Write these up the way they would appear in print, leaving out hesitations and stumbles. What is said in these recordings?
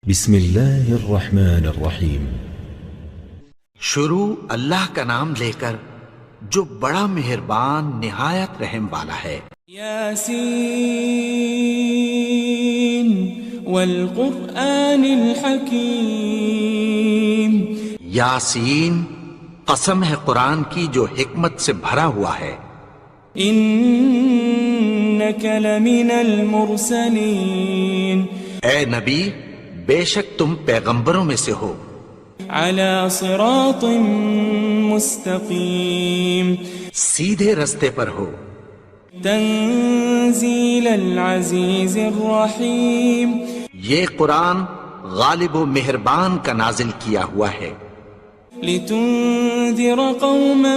بسم اللہ الرحمن الرحیم۔ شروع اللہ کا نام لے کر جو بڑا مہربان نہایت رحم والا ہے۔ یاسین والقرآن الحکیم۔ یاسین، قسم ہے قرآن کی جو حکمت سے بھرا ہوا ہے۔ انک لمن المرسلین۔ اے نبی، بے شک تم پیغمبروں میں سے ہو۔ علی صراط مستقیم۔ سیدھے رستے پر ہو۔ تنزیل العزیز الرحیم۔ یہ قرآن غالب و مہربان کا نازل کیا ہوا ہے۔ لتنذر قوما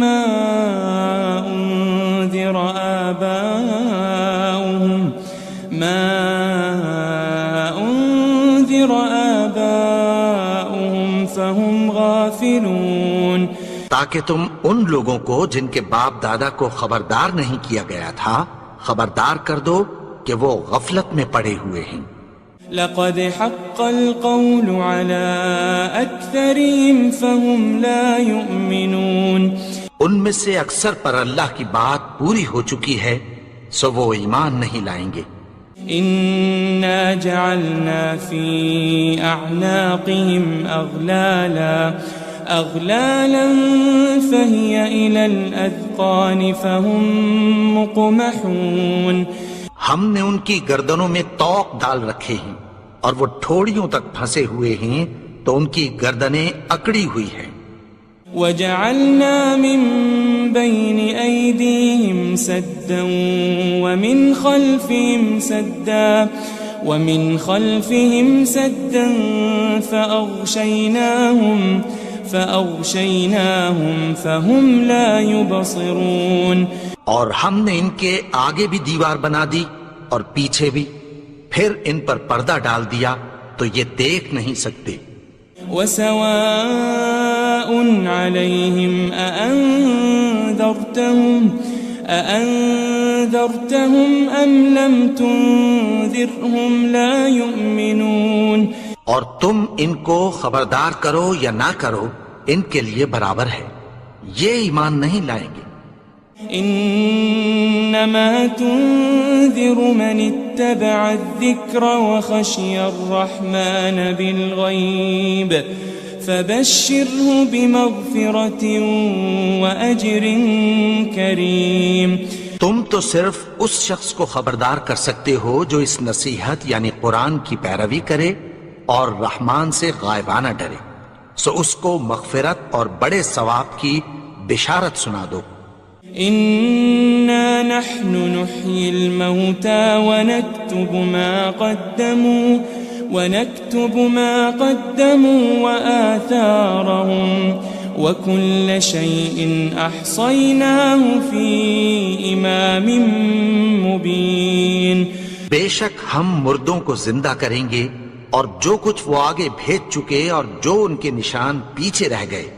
ما انذر آباؤهم فهم غافلون۔ تاکہ تم ان لوگوں کو جن کے باپ دادا کو خبردار نہیں کیا گیا تھا خبردار کر دو کہ وہ غفلت میں پڑے ہوئے ہیں۔ لقد حق القول على أكثرهم فهم لا يؤمنون۔ ان میں سے اکثر پر اللہ کی بات پوری ہو چکی ہے سو وہ ایمان نہیں لائیں گے۔ إنا جعلنا في أعناقهم أغلالا فهي إلى الأذقان فهم مقمحون۔ ہم نے ان کی گردنوں میں طوق ڈال رکھے ہیں اور وہ ٹھوڑیوں تک پھنسے ہوئے ہیں تو ان کی گردنیں اکڑی ہوئی ہیں۔ وجعلنا من بين أيديهم سدا ومن خلفهم سدا فأغشيناهم فهم لا يبصرون۔ اور ہم نے ان کے آگے بھی دیوار بنا دی اور پیچھے بھی، پھر ان پر پردہ ڈال دیا تو یہ دیکھ نہیں سکتے۔ وسواء عليهم أأنذرتهم أم لم تنذرهم لا يؤمنون۔ اور تم ان کو خبردار کرو یا نہ کرو ان کے لیے برابر ہے، یہ ایمان نہیں لائیں گے۔ انما تنذر من اتبع الذکر وخشی الرحمن بالغیب فبشره بمغفرة وأجر کریم۔ تم تو صرف اس شخص کو خبردار کر سکتے ہو جو اس نصیحت یعنی قرآن کی پیروی کرے اور رحمان سے غائبانہ ڈرے، سو اس کو مغفرت اور بڑے ثواب کی بشارت سنا دو۔ إنا نحن نحيي الموتى ونكتب ما قدموا وآثارهم وكل شيء أحصيناه في إمام مبين۔ بے شک ہم مردوں کو زندہ کریں گے اور جو کچھ وہ آگے بھیج چکے اور جو ان کے نشان پیچھے رہ گئے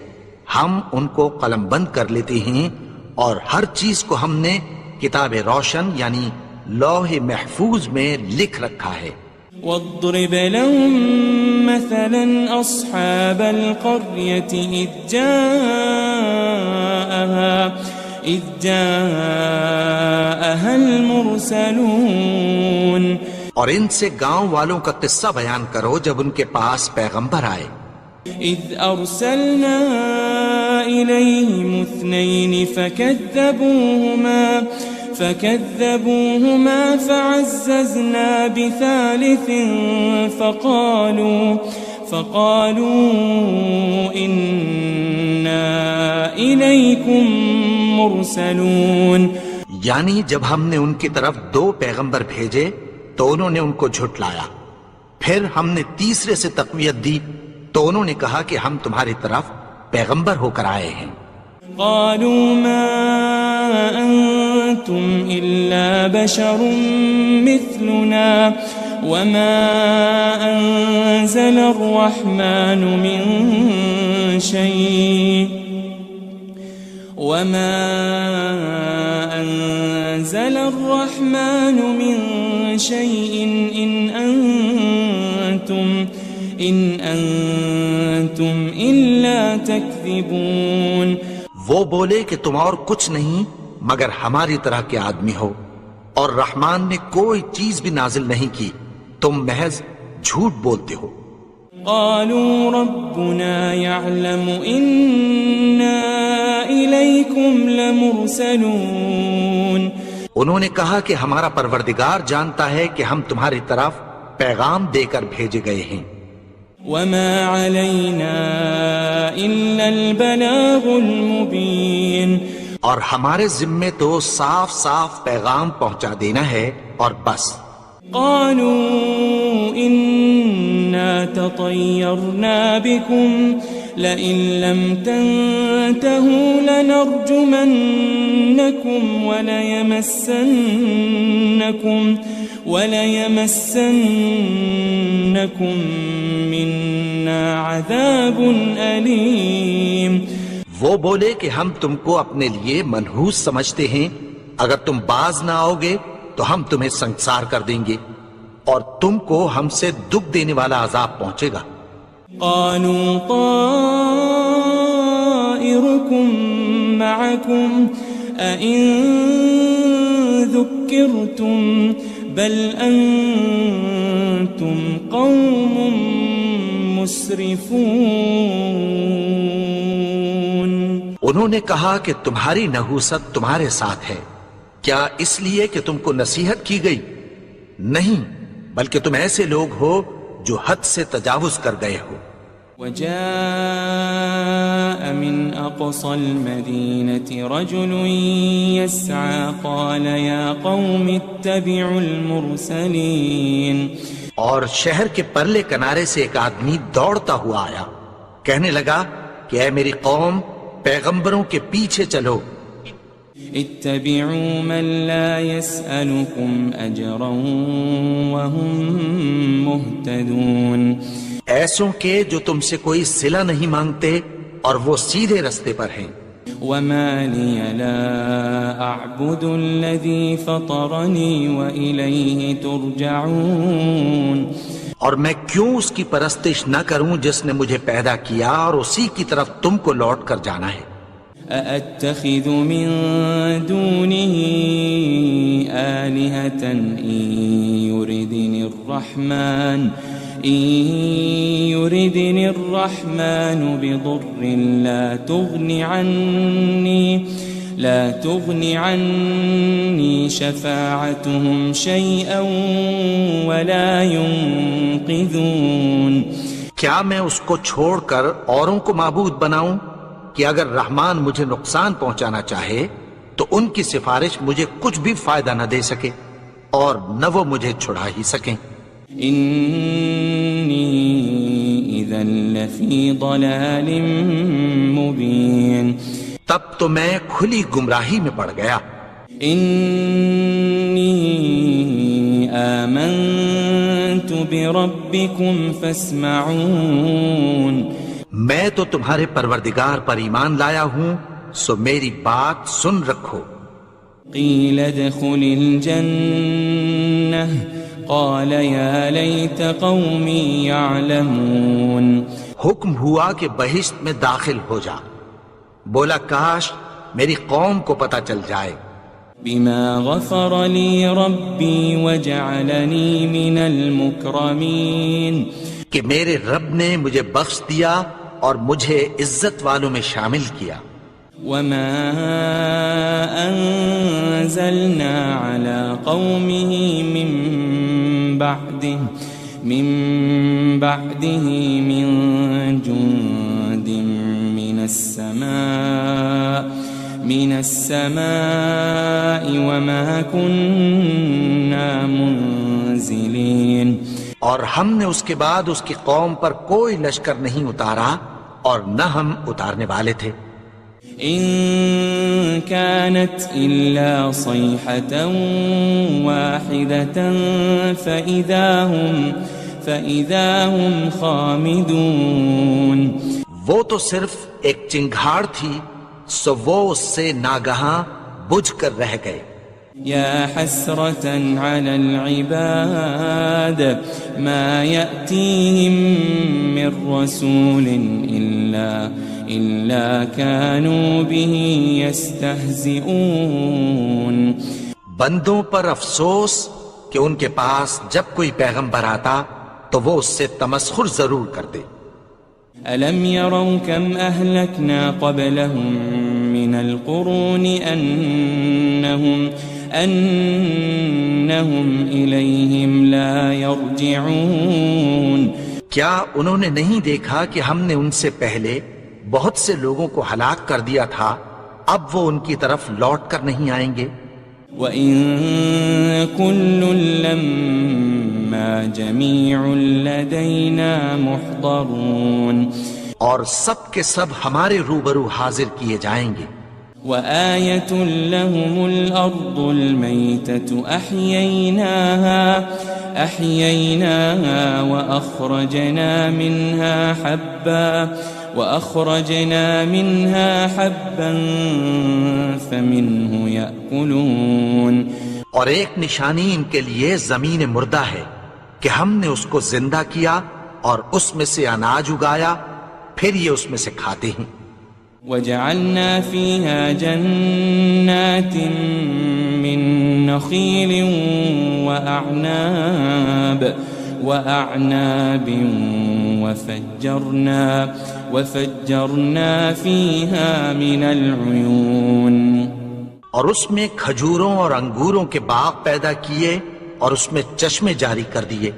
ہم ان کو قلم بند کر لیتے ہیں، اور ہر چیز کو ہم نے کتاب روشن یعنی لوح محفوظ میں لکھ رکھا ہے۔ واضرب لهم مثلا أصحاب القرية إذ جاءها المرسلون۔ اور ان سے گاؤں والوں کا قصہ بیان کرو جب ان کے پاس پیغمبر آئے۔ إذ أرسلنا إليهم اثنين فكذبوهما فعززنا بثالث فقالوا إنا إليكم مرسلون۔ یعنی جب ہم نے ان کی طرف دو پیغمبر بھیجے تو انہوں نے ان کو جھٹلایا، پھر ہم نے تیسرے سے تقویت دی تو انہوں نے کہا کہ ہم تمہاری طرف پیغمبر ہو کر آئے ہیں۔ قالوا ما أنتم إلا بشر مثلنا وما أنزل الرحمن من شيء إن أنتم أنتم إلا تكذبون. وہ بولے کہ تم اور کچھ نہیں مگر ہماری طرح کے آدمی ہو، اور رحمان نے کوئی چیز بھی نازل نہیں کی، تم محض جھوٹ بولتے ہو. قالوا ربنا يعلم إنا إليكم لمرسلون. انہوں نے کہا کہ ہمارا پروردگار جانتا ہے کہ ہم تمہاری طرف پیغام دے کر بھیجے گئے ہیں. وما علينا إلا البلاغ المبين. اور ہمارے ذمے تو صاف صاف پیغام پہنچا دینا ہے اور بس. قالوا إنا تطيرنا بكم لئن لم تنتهوا لنرجمنكم وليمسنكم منا عذاب أليم. وہ بولے کہ ہم تم کو اپنے لیے منحوس سمجھتے ہیں، اگر تم باز نہ آؤ گے تو ہم تمہیں سنگسار کر دیں گے اور تم کو ہم سے دکھ دینے والا عذاب پہنچے گا. قالوا طائركم معكم أئن ذكرتم بل أنتم قوم مسرفون. انہوں نے کہا کہ تمہاری نحوست تمہارے ساتھ ہے، کیا اس لیے کہ تم کو نصیحت کی گئی؟ نہیں، بلکہ تم ایسے لوگ ہو جو حد سے تجاوز کر گئے ہو. وجاء من أقصى المدينة رجل يسعى قال يا قوم اتبعوا المرسلين. اور شہر کے پرلے کنارے سے ایک آدمی دوڑتا ہوا آیا، کہنے لگا کہ اے میری قوم، پیغمبروں کے پیچھے چلو. اتبعوا من لا يسألكم أجرا وهم مهتدون. ایسوں کے جو تم سے کوئی صلہ نہیں مانگتے اور وہ سیدھے رستے پر ہیں. وما لي لا أعبد الذي فطرني وإليه ترجعون. اور میں کیوں اس کی پرستش نہ کروں جس نے مجھے پیدا کیا اور اسی کی طرف تم کو لوٹ کر جانا ہے. أأتخذ من دونه آلهة إن يردني الرحمن بضر لا تغني عني شفاعتهم شيئا ولا ينقذون. کیا میں اس کو چھوڑ کر اوروں کو معبود بناؤں کہ اگر رحمان مجھے نقصان پہنچانا چاہے تو ان کی سفارش مجھے کچھ بھی فائدہ نہ دے سکے اور نہ وہ مجھے چھڑا ہی سکیں. إني إذا لفي ضلال مبين. تب تو میں کھلی گمراہی میں پڑ گیا. إني آمنت بربكم فاسمعون. میں تو تمہارے پروردگار پر ایمان لایا ہوں، سو میری بات سن رکھو. قيل ادخل الجنة قال يا ليت قومي يعلمون. حکم ہوا کہ بہشت میں داخل ہو جا. بولا کاش میری قوم کو پتہ چل جائے. بما غفر لي ربي وجعلني من المكرمين. کہ میرے رب نے مجھے بخش دیا اور مجھے عزت والوں میں شامل کیا. وما أنزلنا على قومه من بعده من جند من السماء وما كنا منزلين. اور ہم نے اس کے بعد اس کی قوم پر کوئی لشکر نہیں اتارا اور نہ ہم اتارنے والے تھے. إن كانت إلا صيحة واحدة فإذا هم خامدون. وہ تو صرف ایک چنگھاڑ تھی، سو وہ اس سے ناگہاں بجھ کر رہ گئے. يا حسرة على العباد ما يأتيهم من رسول إلا كانوا به يستهزئون. بندوں پر افسوس کہ ان کے پاس جب کوئی پیغمبر آتا تو وہ اس سے تمسخر ضرور کرتے. ألم يروا كم أهلكنا قبلهم من القرون أنهم إليهم لا يرجعون. کیا انہوں نے نہیں دیکھا کہ ہم نے ان سے پہلے بہت سے لوگوں کو ہلاک کر دیا تھا، اب وہ ان کی طرف لوٹ کر نہیں آئیں گے. وَإِن كُلٌّ لَمَّا جَمِيعٌ لَدَيْنَا مُحْضَرُونَ. اور سب کے سب ہمارے روبرو حاضر کیے جائیں گے. وَآيَةٌ لَهُمُ الْأَرْضُ الْمَيْتَةُ أَحْيَيْنَاهَا وَأَخْرَجْنَا مِنْهَا حَبًّا فَمِنْهُ يَأْكُلُونَ. اور ایک نشانی ان کے لیے زمین مردہ ہے کہ ہم نے اس کو زندہ کیا اور اس میں سے اناج اگایا، پھر یہ اس میں سے کھاتے ہیں. وَجَعَلْنَا فِيهَا جَنَّاتٍ مِّن نَخِيلٍ وَأَعْنَابٍ وَفَجَّرْنَا فِيهَا مِنَ الْعُيُونِ. اور اس میں کھجوروں اور انگوروں کے باغ پیدا کیے اور اس میں چشمے جاری کر دیے.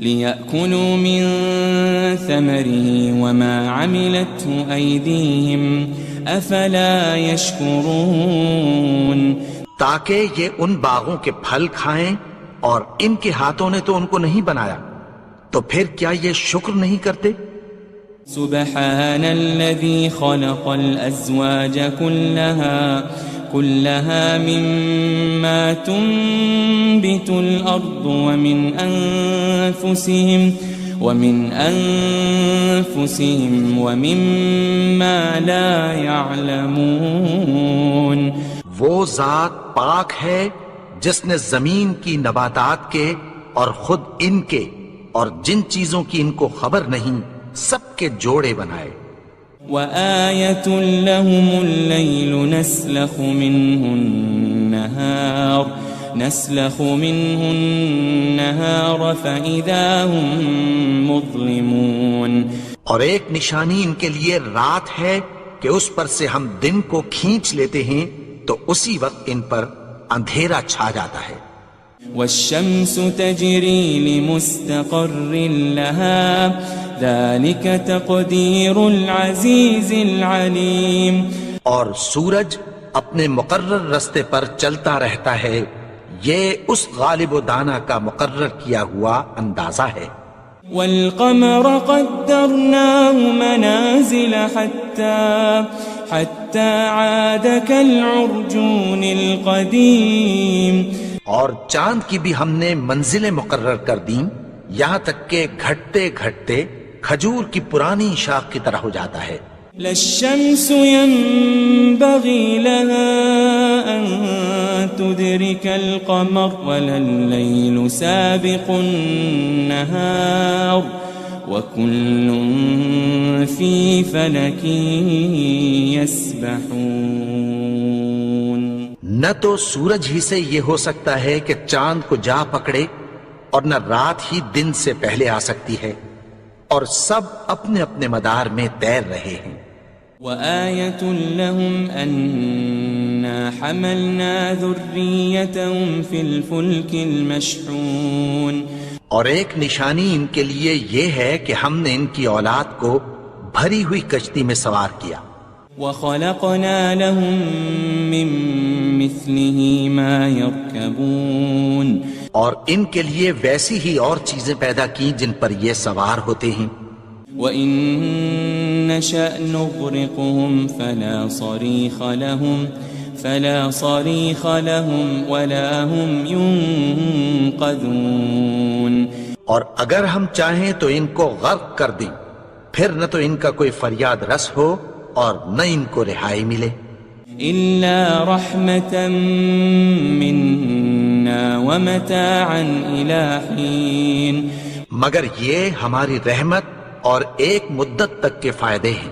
لِيَأْكُلُوا مِن ثَمَرِهِ وَمَا عَمِلَتْهُ أَيْدِيهِمْ أَفَلَا يَشْكُرُونَ. تاکہ یہ ان باغوں کے پھل کھائیں اور ان کے ہاتھوں نے تو ان کو نہیں بنایا، تو پھر کیا یہ شکر نہیں کرتے؟ سبحان الذي خلق الأزواج كلها مما تنبت الأرض ومن أنفسهم ومما لا يعلمون. وہ ذات پاک ہے جس نے زمین کی نباتات کے اور خود ان کے اور جن چیزوں کی ان کو خبر نہیں سب کے جوڑے بنائے. وَآيَةٌ لَهُمُ اللَّيْلُ نَسْلَخُ مِنْهُ النَّهَارَ فَإِذَا هُمْ مُظْلِمُونَ. اور ایک نشانی ان کے لیے رات ہے کہ اس پر سے ہم دن کو کھینچ لیتے ہیں تو اسی وقت ان پر اندھیرا چھا جاتا ہے. وَالشَّمْسُ تَجْرِي لِمُسْتَقَرٍّ لَهَا ذَلِكَ تَقْدِيرُ الْعَزِيزِ الْعَلِيمِ. اور سورج اپنے مقرر رستے پر چلتا رہتا ہے، یہ اس غالب و دانا کا مقرر کیا ہوا اندازہ ہے. وَالْقَمَرَ قَدَّرْنَاهُ مَنَازِلَ حَتَّى عَادَ كَالْعُرْجُونِ الْقَدِيمِ. اور چاند کی بھی ہم نے منزلیں مقرر کر دیں، یہاں تک کہ گھٹتے گھٹتے کھجور کی پرانی شاخ کی طرح ہو جاتا ہے. لَلشَّمْسُ يَنبَغِي لَهَا أَن تُدْرِكَ الْقَمَرَ وَلَلَّيْلُ سَابِقُ النَّهَارِ وَكُلٌّ فِي فَلَكٍ يَسْبَحُونَ. نہ تو سورج ہی سے یہ ہو سکتا ہے کہ چاند کو جا پکڑے، اور نہ رات ہی دن سے پہلے آ سکتی ہے، اور سب اپنے اپنے مدار میں تیر رہے ہیں. وَآيَةٌ لَهُمْ أَنَّا حَمَلْنَا ذُرِّيَّتَهُمْ فِي الْفُلْكِ الْمَشْحُونِ. اور ایک نشانی ان کے لیے یہ ہے کہ ہم نے ان کی اولاد کو بھری ہوئی کشتی میں سوار کیا. وَخَلَقْنَا لَهُم مِّن مِّثْلِهِ مَا يَرْكَبُونَ. اور ان کے لیے ویسی ہی اور چیزیں پیدا کی جن پر یہ سوار ہوتے ہیں. وَإِن نَّشَأْ نُغْرِقْهُمْ فَلَا صَرِيخَ لَهُمْ وَلَا هُمْ يُنقَذُونَ. اور اگر ہم چاہیں تو ان کو غرق کر دیں، پھر نہ تو ان کا کوئی فریاد رس ہو اور نہ ان کو رہائی ملے. إلا رحمة منا ومتاعا إلى حين مگر یہ ہماری رحمت اور ایک مدت تک کے فائدے ہیں.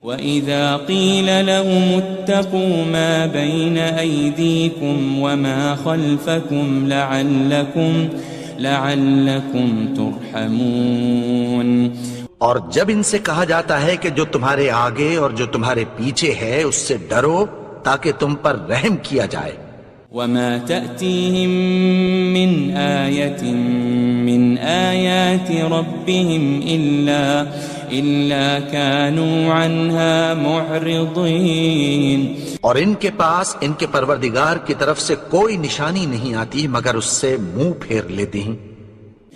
وَإِذَا قِيلَ لَهُمُ اتَّقُوا مَا بَيْنَ أَيْدِيكُمْ وَمَا خَلْفَكُمْ لَعَلَّكُمْ تُرْحَمُونَ. اور جب ان سے کہا جاتا ہے کہ جو تمہارے آگے اور جو تمہارے پیچھے ہے اس سے ڈرو تاکہ تم پر رحم کیا جائے. وَمَا تَأْتِيهِم مِّنْ آيَةٍ مِّنْ آيَاتِ رَبِّهِمْ إِلَّا كَانُوا عَنْهَا مُعْرِضِينَ. اور ان کے پاس ان کے پروردگار کی طرف سے کوئی نشانی نہیں آتی مگر اس سے منہ پھیر لیتے ہیں.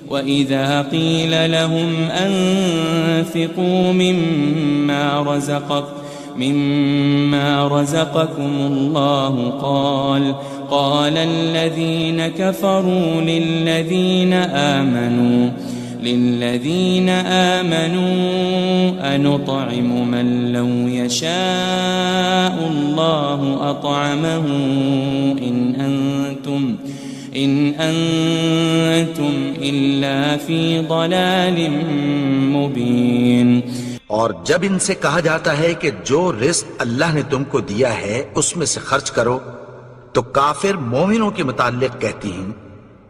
وَإِذَا قِيلَ لَهُمْ أَنفِقُوا مِمَّا رَزَقَكُمُ اللَّهُ قَالَ الَّذِينَ كَفَرُوا لِلَّذِينَ آمَنُوا أَنُطْعِمُ مَن لَّوْ يَشَاءُ اللَّهُ أَطْعَمَهُ إِنْ أَنْتُمْ إِلَّا فِي ضَلَالٍ مُبِينٍ. اور جب ان سے کہا جاتا ہے کہ جو رزق اللہ نے تم کو دیا ہے اس میں سے خرچ کرو تو کافر مومنوں کے متعلق کہتی ہیں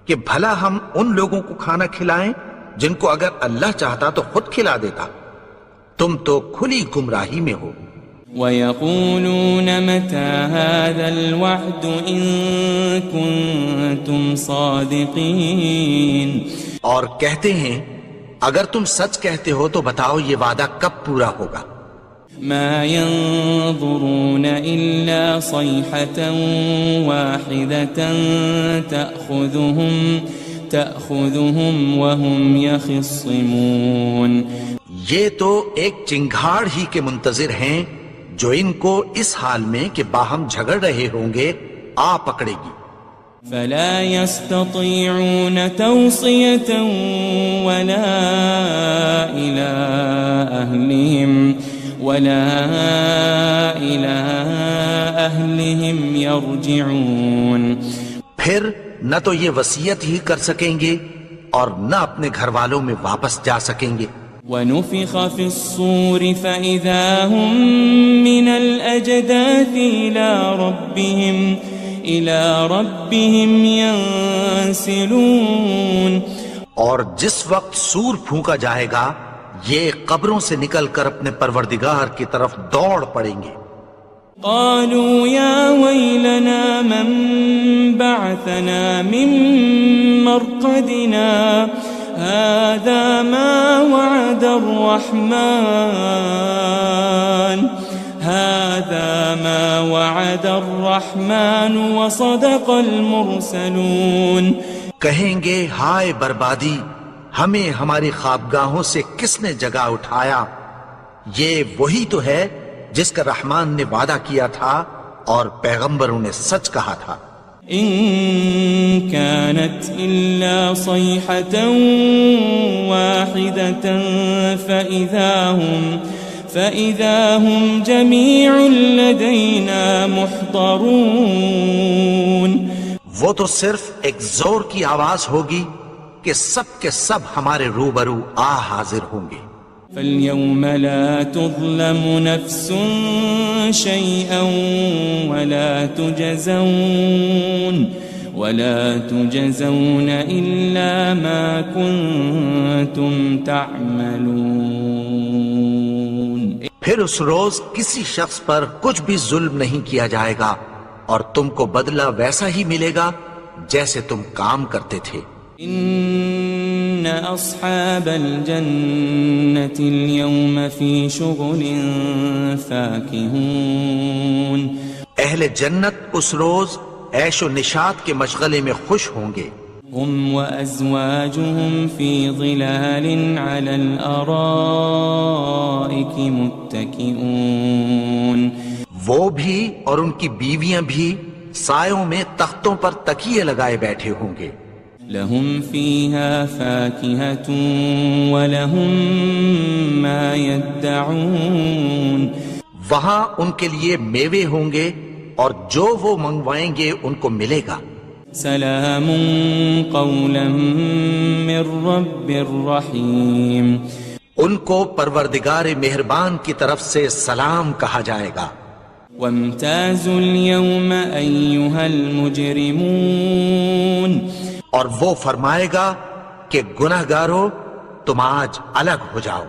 کہ بھلا ہم ان لوگوں کو کھانا کھلائیں جن کو اگر اللہ چاہتا تو خود کھلا دیتا. تم تو کھلی گمراہی میں ہو. وَيَقُولُونَ مَتَى هَذَا الْوَعْدُ إِن كُنتُمْ صَادِقِينَ. اور کہتے ہیں اگر تم سچ کہتے ہو تو بتاؤ یہ وعدہ کب پورا ہوگا. مَا يَنظُرُونَ إِلَّا صَيْحَةً وَاحِدَةً تَأْخُذُهُمْ وَهُمْ يَخِصِّمُونَ. یہ تو ایک چنگھاڑ ہی کے منتظر ہیں جو ان کو اس حال میں کہ باہم جھگڑ رہے ہوں گے آ پکڑے گی. فَلَا يَسْتَطِيعُونَ تَوْصِيَةً وَلَا إِلَىٰ أَهْلِهِمْ يَرْجِعُونَ. پھر نہ تو یہ وصیت ہی کر سکیں گے اور نہ اپنے گھر والوں میں واپس جا سکیں گے. وَنُفِخَ فِي الصُّورِ فَإِذَا هُم مِّنَ الْأَجْدَاثِ إِلَىٰ رَبِّهِمْ يَنسِلُونَ. اور جس وقت سور پھونکا جائے گا یہ قبروں سے نکل کر اپنے پروردگار کی طرف دوڑ پڑیں گے. قالوا يا ويلنا من بعثنا من مرقدنا هذا ما وعد الرحمن وصدق المرسلون. کہیں گے ہائے بربادی، ہمیں ہماری خوابگاہوں سے کس نے جگا اٹھایا؟ یہ وہی تو ہے جس کا رحمان نے وعدہ کیا تھا اور پیغمبروں نے سچ کہا تھا. إن كانت إلا صيحة واحدة فإذا هم جميع لدينا محضرون. وہ تو صرف ایک زور کی آواز ہوگی کہ سب کے سب ہمارے روبرو آ حاضر ہوں گے. فَالْيَوْمَ لَا تُظْلَمُ نَفْسٌ شَيْئًا وَلَا تُجَزَوْنَ إِلَّا مَا كُنتُمْ تَعْمَلُونَ. پھر اس روز کسی شخص پر کچھ بھی ظلم نہیں کیا جائے گا اور تم کو بدلہ ویسا ہی ملے گا جیسے تم کام کرتے تھے. إن أصحاب الجنة اليوم في شغل فاكهون. اہل جنت اس روز عیش و نشاط کے مشغلے میں خوش ہوں گے. هم وأزواجهم في ظلال على الأرائك متكئون. وہ بھی اور ان کی بیویاں بھی سایوں میں تختوں پر تکیے لگائے بیٹھے ہوں گے. لهم فيها فاكهة ولهم ما يدعون. وہاں ان کے لیے میوے ہوں گے اور جو وہ منگوائیں گے ان کو ملے گا۔ سلام قولا من رب الرحیم، ان کو پروردگار مہربان کی طرف سے سلام کہا جائے گا۔ وامتازوا اليوم ایھا المجرمون، اور وہ فرمائے گا کہ گنہگارو تم آج الگ ہو جاؤ۔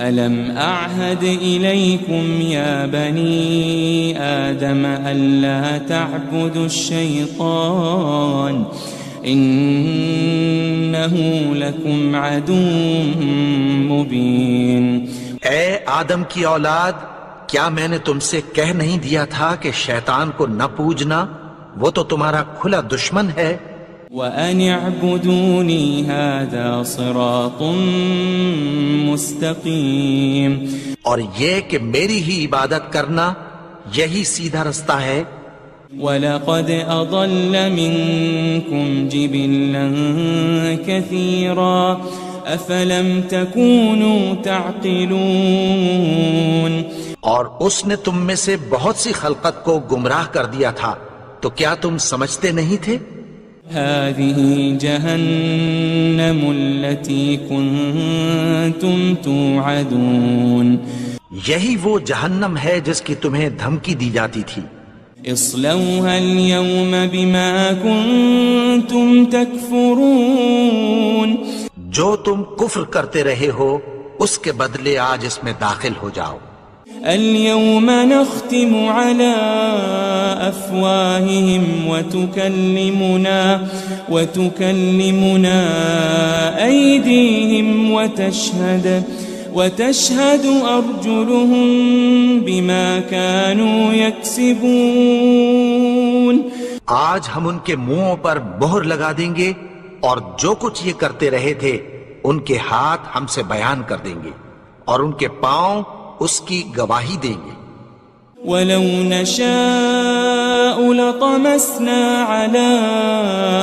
ألم أعهد إليكم يا بني آدم ألا تعبدوا الشيطان إنه لكم عدو مبين۔ اے آدم کی اولاد، کیا میں نے تم سے کہہ نہیں دیا تھا کہ شیطان کو نہ پوجنا، وہ تو تمہارا کھلا دشمن ہے۔ وَأَنِ اعْبُدُونِي هَذَا صِرَاطٌ مُسْتَقِيمٌ، اور یہ کہ میری ہی عبادت کرنا یہی سیدھا رستہ ہے۔ وَلَقَدْ أَضَلَّ مِنْكُمْ جِبِلًّا كَثِيرًا أَفَلَمْ تَكُونُوا تَعْقِلُونَ، اور اس نے تم میں سے بہت سی خلقت کو گمراہ کر دیا تھا، تو کیا تم سمجھتے نہیں تھے؟ هذه جهنم التي كنتم توعدون، یہی وہ جہنم ہے جس کی تمہیں دھمکی دی جاتی تھی۔ اصلوها اليوم بما كنتم تكفرون، جو تم کفر کرتے رہے ہو اس کے بدلے آج اس میں داخل ہو جاؤ۔ اليوم نختم على أفواههم وتكلمنا أيديهم وتشهد أرجلهم بما كانوا يكسبون، آج ہم ان کے منہوں پر مہر لگا دیں گے اور جو کچھ یہ کرتے رہے تھے ان کے ہاتھ ہم سے بیان کر دیں گے اور ان کے پاؤں اس کی گواہی دیں گے۔ وَلَوْ نَشَاءُ لَطَمَسْنَا عَلَىٰ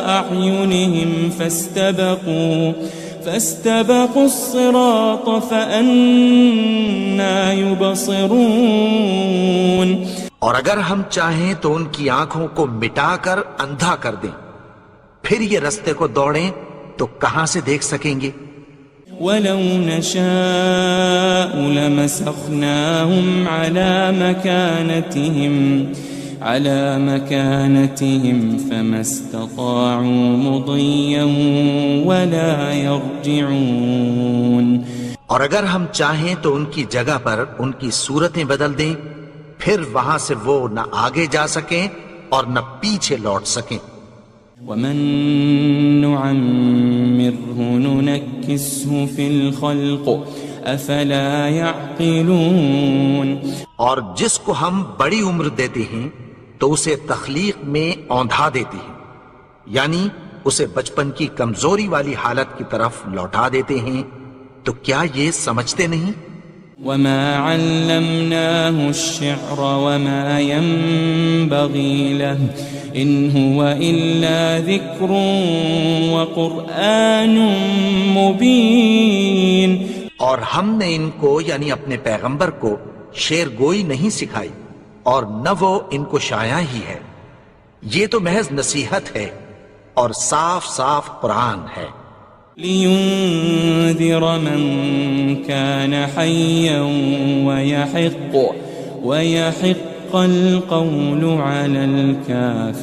أَعْيُنِهِمْ فَاسْتَبَقُوا الصِّرَاطَ فَأَنَّىٰ يُبْصِرُونَ، اور اگر ہم چاہیں تو ان کی آنکھوں کو مٹا کر اندھا کر دیں، پھر یہ رستے کو دوڑیں تو کہاں سے دیکھ سکیں گے؟ وَلَوْ نَشَاءُ لَمَسَخْنَاهُمْ عَلَى مَكَانَتِهِمْ فَمَا اسْتَطَاعُوا مُضِيًّا وَلَا يَرْجِعُونَ، اور اگر ہم چاہیں تو ان کی جگہ پر ان کی صورتیں بدل دیں، پھر وہاں سے وہ نہ آگے جا سکیں اور نہ پیچھے لوٹ سکیں۔ وَمَن نُعَمِّرْهُ نُنَكِّسْهُ فِي الْخَلْقِ أَفَلَا يَعْقِلُونَ، اور جس کو ہم بڑی عمر دیتے ہیں تو اسے تخلیق میں اوندھا دیتے ہیں، یعنی اسے بچپن کی کمزوری والی حالت کی طرف لوٹا دیتے ہیں، تو کیا یہ سمجھتے نہیں؟ وَمَا عَلَّمْنَاهُ الشِّعْرَ وَمَا يَنبَغِي لَهُ إِنْ هُوَ إِلَّا ذِكْرٌ وَقُرْآنٌ مُبِينٌ، اور ہم نے ان کو یعنی اپنے پیغمبر کو شعر گوئی نہیں سکھائی اور نہ وہ ان کو شایع ہی ہے، یہ تو محض نصیحت ہے اور صاف صاف قرآن ہے۔ لِيُنذِرَ مَن كَانَ حَيًّا وَيَحِقَّ الْقَوْلُ عَلَى الْكَافِرِينَ،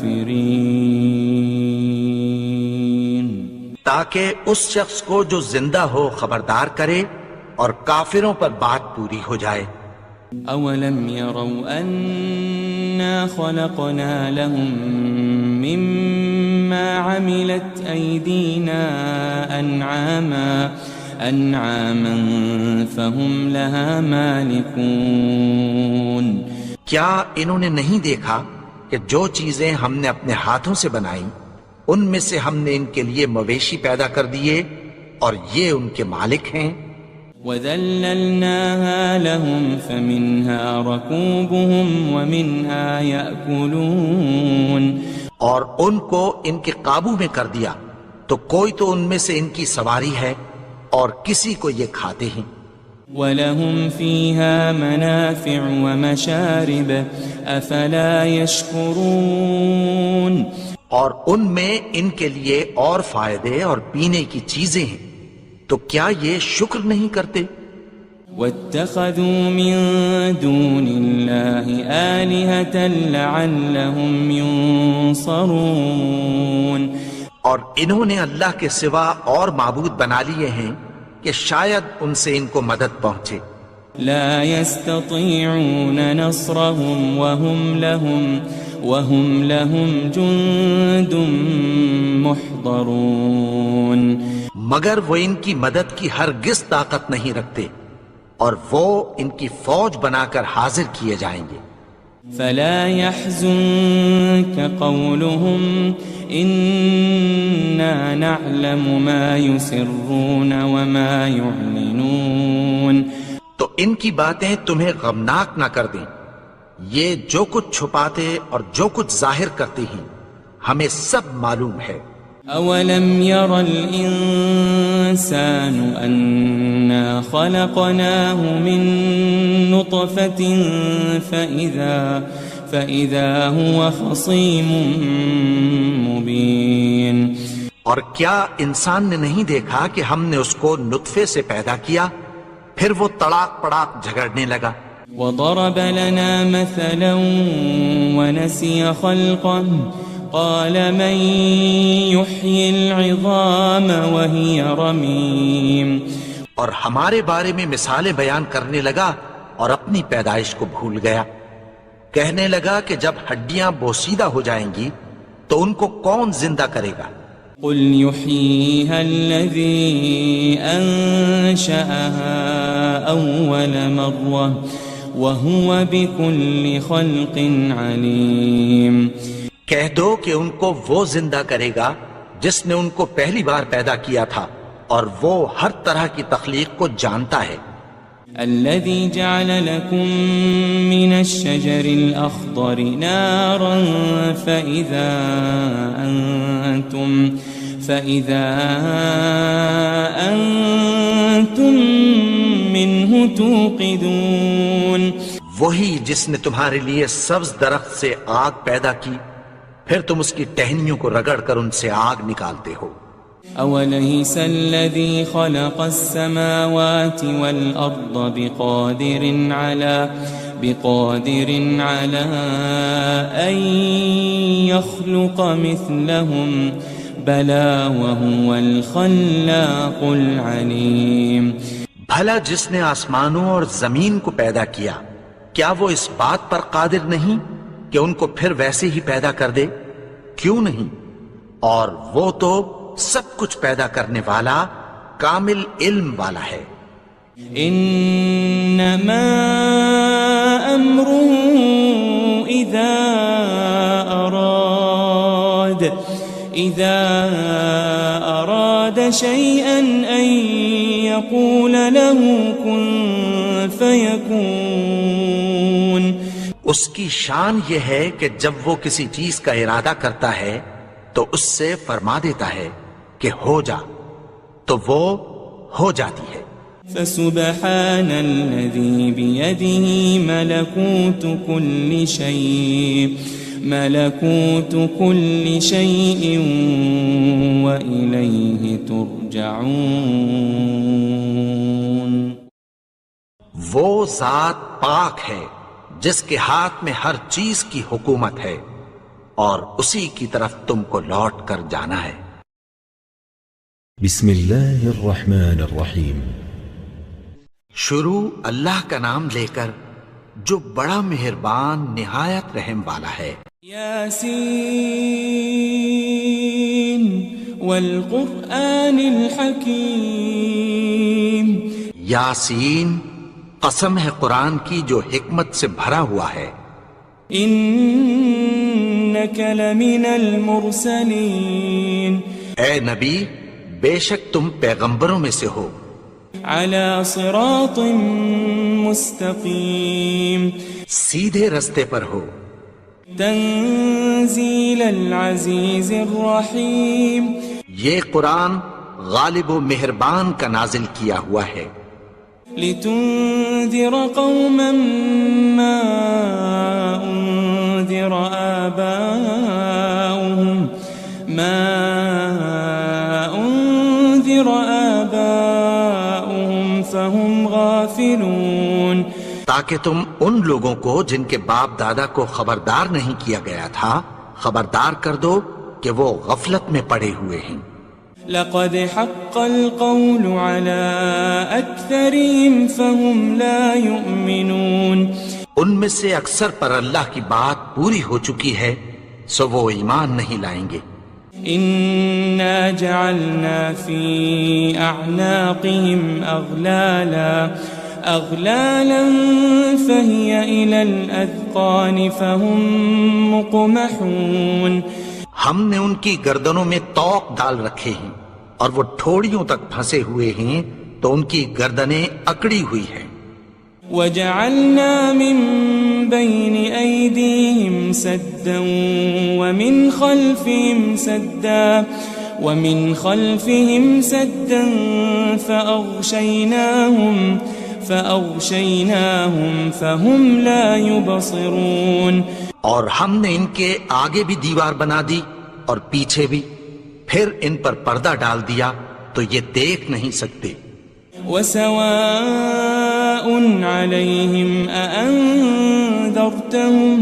تاکہ اس شخص کو جو زندہ ہو خبردار کرے اور کافروں پر بات پوری ہو جائے۔ أَوَلَمْ يَرَوْا أَنَّا خَلَقْنَا لَهُم مِّمَّا عَمِلَتْ أَيْدِينَا أَنْعَامًا فَهُمْ لَهَا مَالِكُونَ، کیا انہوں نے نہیں دیکھا کہ جو چیزیں ہم نے اپنے ہاتھوں سے بنائیں ان میں سے ہم نے ان کے لیے مویشی پیدا کر دیے اور یہ ان کے مالک ہیں۔ وَذَلَّلْنَاهَا لَهُمْ فَمِنْهَا رَكُوبُهُمْ وَمِنْهَا يَأْكُلُونَ، اور ان کو ان کے قابو میں کر دیا تو کوئی تو ان میں سے ان کی سواری ہے اور کسی کو یہ کھاتے ہیں۔ وَلَهُمْ فِيهَا مَنَافِعُ وَمَشَارِبُ أَفَلَا يَشْكُرُونَ اور ان میں ان کے لیے اور فائدے اور پینے کی چیزیں ہیں، تو کیا یہ شکر نہیں کرتے؟ وَاتَّخَذُوا مِن دُونِ اللَّهِ آلِهَةً لَعَلَّهُمْ يُنصَرُونَ اور انہوں نے اللہ کے سوا اور معبود بنا لیے ہیں کہ شاید ان سے ان کو مدد پہنچے۔ لا يستطيعون نصرهم وهم لهم جند محضرون مگر وہ ان کی مدد کی ہرگز طاقت نہیں رکھتے اور وہ ان کی فوج بنا کر حاضر کیے جائیں گے۔ فلا يحزنك قولهم إنا نعلم ما يسرون وما يعلنون تو ان کی باتیں تمہیں غمناک نہ کر دیں، یہ جو کچھ چھپاتے اور جو کچھ ظاہر کرتے ہیں ہمیں سب معلوم ہے۔ أولم ير الإنسان أنا خلقناه من نطفة فإذا هو خصيم مبين اور کیا انسان نے نہیں دیکھا کہ ہم نے اس کو نطفے سے پیدا کیا، پھر وہ تڑاک پڑاک جھگڑنے لگا۔ وضرب لنا مثلا ونسي خلقه قال من يحيي العظام وهي رميم اور ہمارے بارے میں مثالیں بیان کرنے لگا اور اپنی پیدائش کو بھول گیا، کہنے لگا کہ جب ہڈیاں بوسیدہ ہو جائیں گی تو ان کو کون زندہ کرے گا؟ قل يحييها الذي أنشأها أول مرة وهو بكل خلق عليم کہہ دو کہ ان کو وہ زندہ کرے گا جس نے ان کو پہلی بار پیدا کیا تھا اور وہ ہر طرح کی تخلیق کو جانتا ہے۔ الذي جعل لكم من الشجر الأخضر نارا فإذا أنتم منه توقدون وہی جس نے تمہارے لیے سبز درخت سے آگ پیدا کی، پھر تم اس کی ٹہنیوں کو رگڑ کر ان سے آگ نکالتے ہو۔ أوليس الذي خلق السماوات والأرض بقادر على أن يخلق مثلهم بلى وهو الخلاق العليم بھلا جس نے آسمانوں اور زمین کو پیدا کیا، کیا وہ اس بات پر قادر نہیں کہ ان کو پھر ویسے ہی پیدا کر دے؟ کیوں نہیں؟ اور وہ تو سب کچھ پیدا کرنے والا، کامل علم والا ہے۔ انما امره اذا اراد شيئا ان يقول له كن فيكون اس کی شان یہ ہے کہ جب وہ کسی چیز کا ارادہ کرتا ہے تو اس سے فرما دیتا ہے کہ ہو جا، تو وہ ہو جاتی ہے۔ فسبحان الذي بيده ملكوت كل شيء وإليه ترجعون وہ ذات پاک ہے جس کے ہاتھ میں ہر چیز کی حکومت ہے اور اسی کی طرف تم کو لوٹ کر جانا ہے۔ بسم اللہ الرحمن الرحیم۔ شروع اللہ کا نام لے کر جو بڑا مہربان نہایت رحم والا ہے۔ یاسین والقرآن الحکیم۔ یاسین، قسم ہے قرآن کی جو حکمت سے بھرا ہوا ہے۔ انک لمن المرسلین۔ اے نبی، بے شک تم پیغمبروں میں سے ہو۔ علی صراط مستقیم۔ سیدھے رستے پر ہو۔ تنزیل العزیز الرحیم۔ یہ قرآن غالب و مہربان کا نازل کیا ہوا ہے۔ لتنذر قوما ما أنذر آباؤهم فهم غافلون، تاکہ تم ان لوگوں کو جن کے باپ دادا کو خبردار نہیں کیا گیا تھا خبردار کر دو کہ وہ غفلت میں پڑے ہوئے ہیں۔ لقد حق القول على أكثرهم فهم لا يؤمنون، ان میں سے اکثر پر اللہ کی بات پوری ہو چکی ہے سو وہ ایمان نہیں لائیں گے۔ إنا جعلنا في أعناقهم أغلالا فهي إلى الأذقان فهم مقمحون، ہم نے ان کی گردنوں میں طوق ڈال رکھے ہیں اور وہ ٹھوڑیوں تک پھنسے ہوئے ہیں تو ان کی گردنیں اکڑی ہوئی ہیں۔ وجعلنا من بين أيديهم سدا ومن خلفهم سدا فأغشيناهم فهم لا يبصرون، اور ہم نے ان کے آگے بھی دیوار بنا دی اور پیچھے بھی، پھر ان پر پردہ ڈال دیا تو یہ دیکھ نہیں سکتے۔ وسواء عليهم أأنذرتهم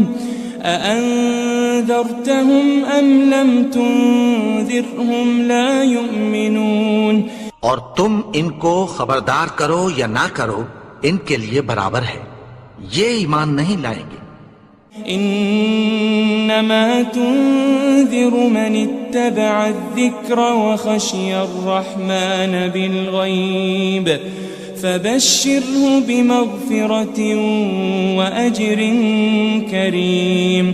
أم لم تنذرهم لا يؤمنون، اور تم ان کو خبردار کرو یا نہ کرو ان کے لیے برابر ہے، یہ ایمان نہیں لائیں گے۔ انما تنذر من اتبع الذکر وخشی الرحمن بالغیب فبشره بمغفرة وأجر کریم،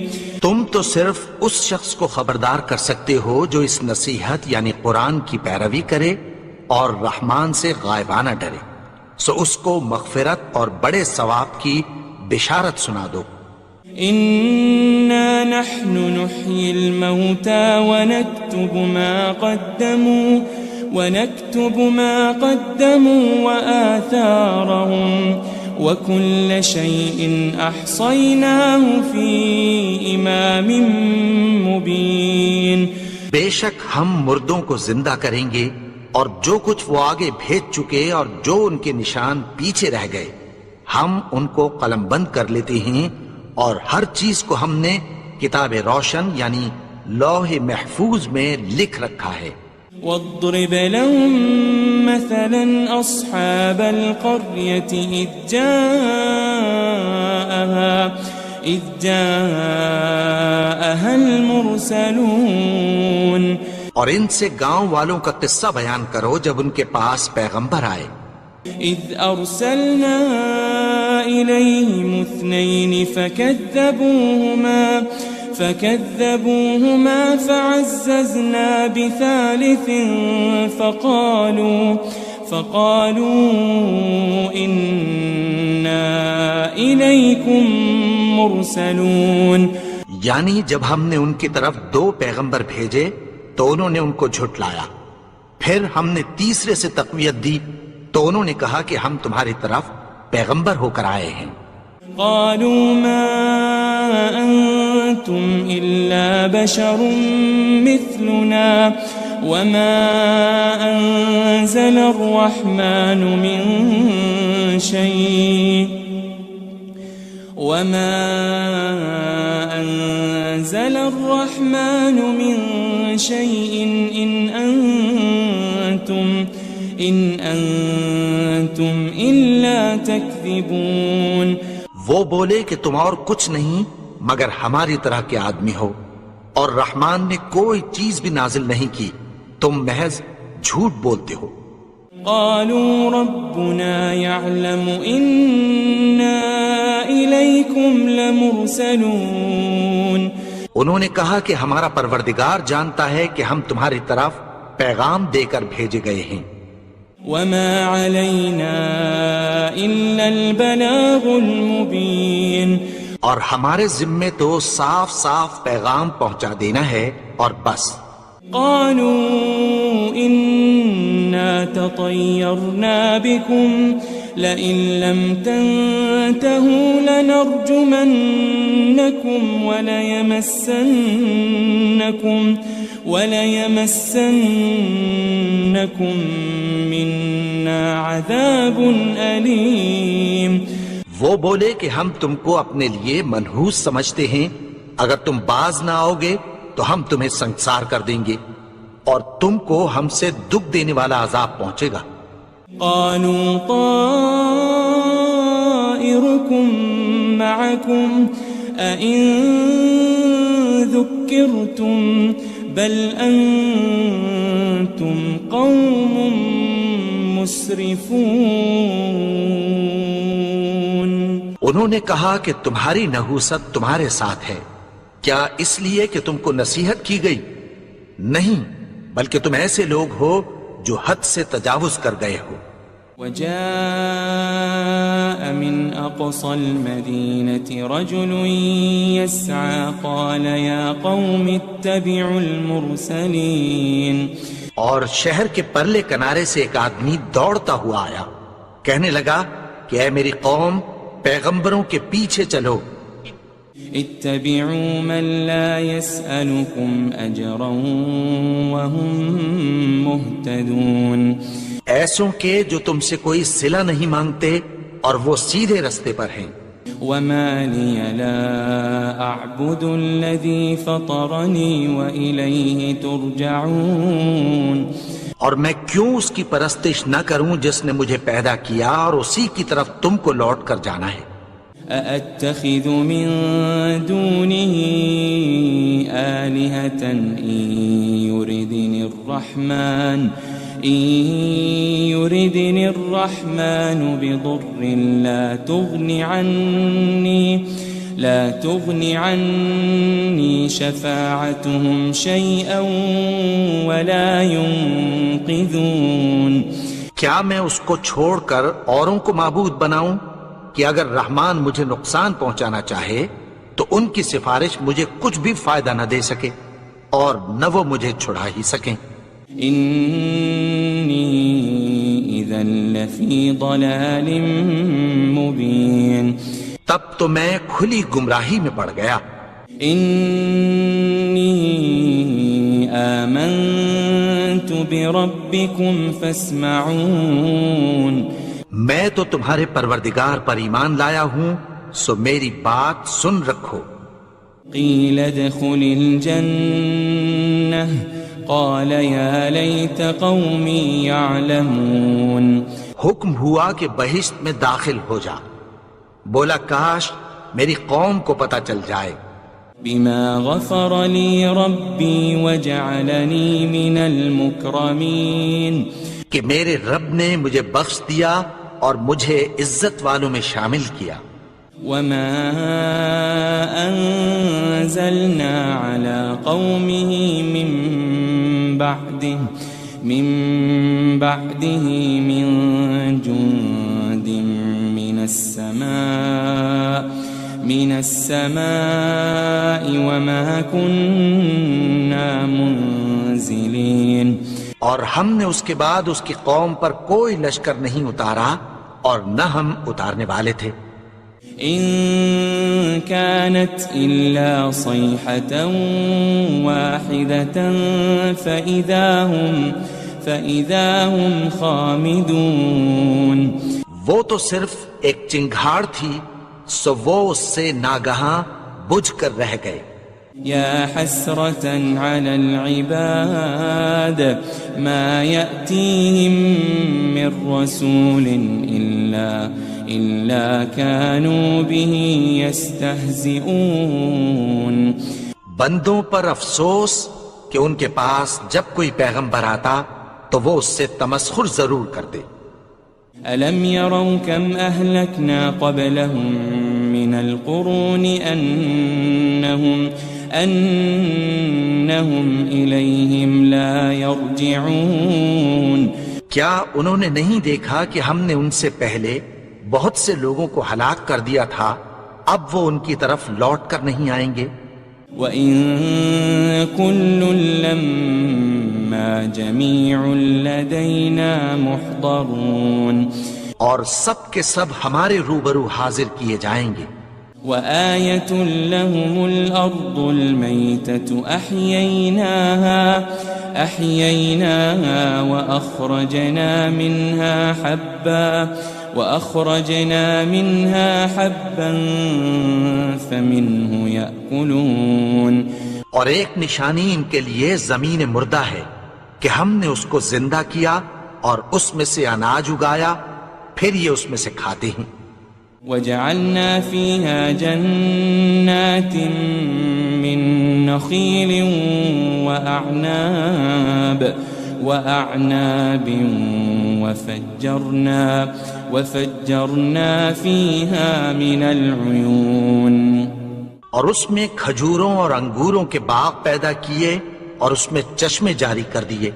تم تو صرف اس شخص کو خبردار کر سکتے ہو جو اس نصیحت یعنی قرآن کی پیروی کرے اور رحمان سے غائبانہ ڈرے، سو اس کو مغفرت اور بڑے ثواب کی بشارت سنا دو۔ إنا نحن نحيي الموتى ونكتب ما قدموا وآثارهم وكل شيء أحصيناه في إمام مبين، بے شک ہم مردوں کو زندہ کریں گے اور جو کچھ وہ آگے بھیج چکے اور جو ان کے نشان پیچھے رہ گئے ہم ان کو قلم بند کر لیتے ہیں، اور ہر چیز کو ہم نے کتاب روشن یعنی لوح محفوظ میں لکھ رکھا ہے۔ واضرب لهم مثلا أصحاب القرية إذ جاءها المرسلون، اور ان سے گاؤں والوں کا قصہ بیان کرو جب ان کے پاس پیغمبر آئے۔ إذ أرسلنا إليهم 2 فكذبوهما فعززنا بثالث فقالوا إنا إليكم مرسلون، یعنی جب ہم نے ان کی طرف 2 پیغمبر بھیجے تو انہوں نے ان کو جھٹلایا، پھر ہم نے تیسرے سے تقویت دی تو انہوں نے کہا کہ ہم تمہاری طرف پیغمبر ہو کر آئے ہیں۔ قالوا ما أنتم إلا بشر مثلنا وما أنزل الرحمن من شيء إن أنتم إلا تكذبون، وہ بولے کہ تم اور کچھ نہیں مگر ہماری طرح کے آدمی ہو، اور رحمان نے کوئی چیز بھی نازل نہیں کی، تم محض جھوٹ بولتے ہو۔ قالوا ربنا يعلم إنا إليكم لمرسلون، انہوں نے کہا کہ ہمارا پروردگار جانتا ہے کہ ہم تمہاری طرف پیغام دے کر بھیجے گئے ہیں۔ وما علينا إلا البلاغ المبين، اور ہمارے ذمے تو صاف صاف پیغام پہنچا دینا ہے اور بس۔ قالوا إنا تطيرنا بكم لئن لم تنتهوا لنرجمنكم وليمسنكم منا عذاب أليم. وہ بولے کہ ہم تم کو اپنے لیے منحوس سمجھتے ہیں، اگر تم باز نہ آؤ گے تو ہم تمہیں سنسار کر دیں گے اور تم کو ہم سے دکھ دینے والا عذاب پہنچے گا. قالوا طائركم معكم أئن ذكرتم بل أنتم قوم مسرفون. انہوں نے کہا کہ تمہاری نحوست تمہارے ساتھ ہے، کیا اس لیے کہ تم کو نصیحت کی گئی؟ نہیں، بلکہ تم ایسے لوگ ہو جو حد سے تجاوز کر گئے ہو. وجاء من أقصى المدينة رجل يسعى قال يا قوم اتبعوا المرسلين. اور شہر کے پرلے کنارے سے ایک آدمی دوڑتا ہوا آیا، کہنے لگا کہ اے میری قوم، پیغمبروں کے پیچھے چلو. اتبعوا من لا يسألكم أجرا وهم مهتدون. ایسوں کے جو تم سے کوئی صلہ نہیں مانگتے اور وہ سیدھے رستے پر ہیں. وما لي لا أعبد الذي فطرني وإليه ترجعون. اور میں کیوں اس کی پرستش نہ کروں جس نے مجھے پیدا کیا اور اسی کی طرف تم کو لوٹ کر جانا ہے. أأتخذ من دونه آلهة إن يردني الرحمن بضر لا تغن عني شفاعتهم شيئا ولا ينقذون. کیا میں اس کو چھوڑ کر اوروں کو معبود بناؤں کہ اگر رحمان مجھے نقصان پہنچانا چاہے تو ان کی سفارش مجھے کچھ بھی فائدہ نہ دے سکے اور نہ وہ مجھے چھڑا ہی سکیں. إني إذا لفي ضلال مبين. تب تو میں کھلی گمراہی میں پڑ گیا. إني آمنت بربكم فاسمعون. میں تو تمہارے پروردگار پر ایمان لایا ہوں، سو میری بات سن رکھو. قيل ادخل الجنة قال يا ليت قومي يعلمون. حکم ہوا کہ بہشت میں داخل ہو جا. بولا کاش میری قوم کو پتہ چل جائے. بما غفر لي ربي وجعلني من المكرمين. کہ میرے رب نے مجھے بخش دیا اور مجھے عزت والوں میں شامل کیا. وما أنزلنا على قومه من بعده من جند من السماء وما كنا منزلين. اور ہم نے اس کے بعد اس کی قوم پر کوئی لشکر نہیں اتارا اور نہ ہم اتارنے والے تھے. إن كانت إلا صيحة واحدة فإذا هم خامدون. وہ تو صرف ایک چنگھاڑ تھی، سو وہ اس سے ناگہاں بجھ کر رہ گئے. يا حسرة على العباد ما يأتيهم من رسول إلا كانوا به يستهزئون. بندوں پر افسوس کہ ان کے پاس جب کوئی پیغمبر آتا تو وہ اس سے تمسخر ضرور کر دے. ألم يروا كم أهلكنا قبلهم من القرون أنهم إليهم لا يرجعون. کیا انہوں نے نہیں دیکھا کہ ہم نے ان سے پہلے بہت سے لوگوں کو ہلاک کر دیا تھا، اب وہ ان کی طرف لوٹ کر نہیں آئیں گے. وَإِن كُلٌّ لَمَّا جَمِيعٌ لَدَيْنَا مُحْضَرُونَ. اور سب کے سب ہمارے روبرو حاضر کیے جائیں گے. وآية لهم الأرض الميتة أحييناها وأخرجنا منها حبا فمنه يأكلون. اور ایک نشانی ان کے لیے زمین مردہ ہے کہ ہم نے اس کو زندہ کیا اور اس میں سے اناج اگایا، پھر یہ اس میں سے کھاتے ہیں. وجعلنا فيها جنات من نخيل وأعناب وفجرنا فيها من العيون. اور اس میں کھجوروں اور انگوروں کے باغ پیدا کیے اور اس میں چشمے جاری کر دیے.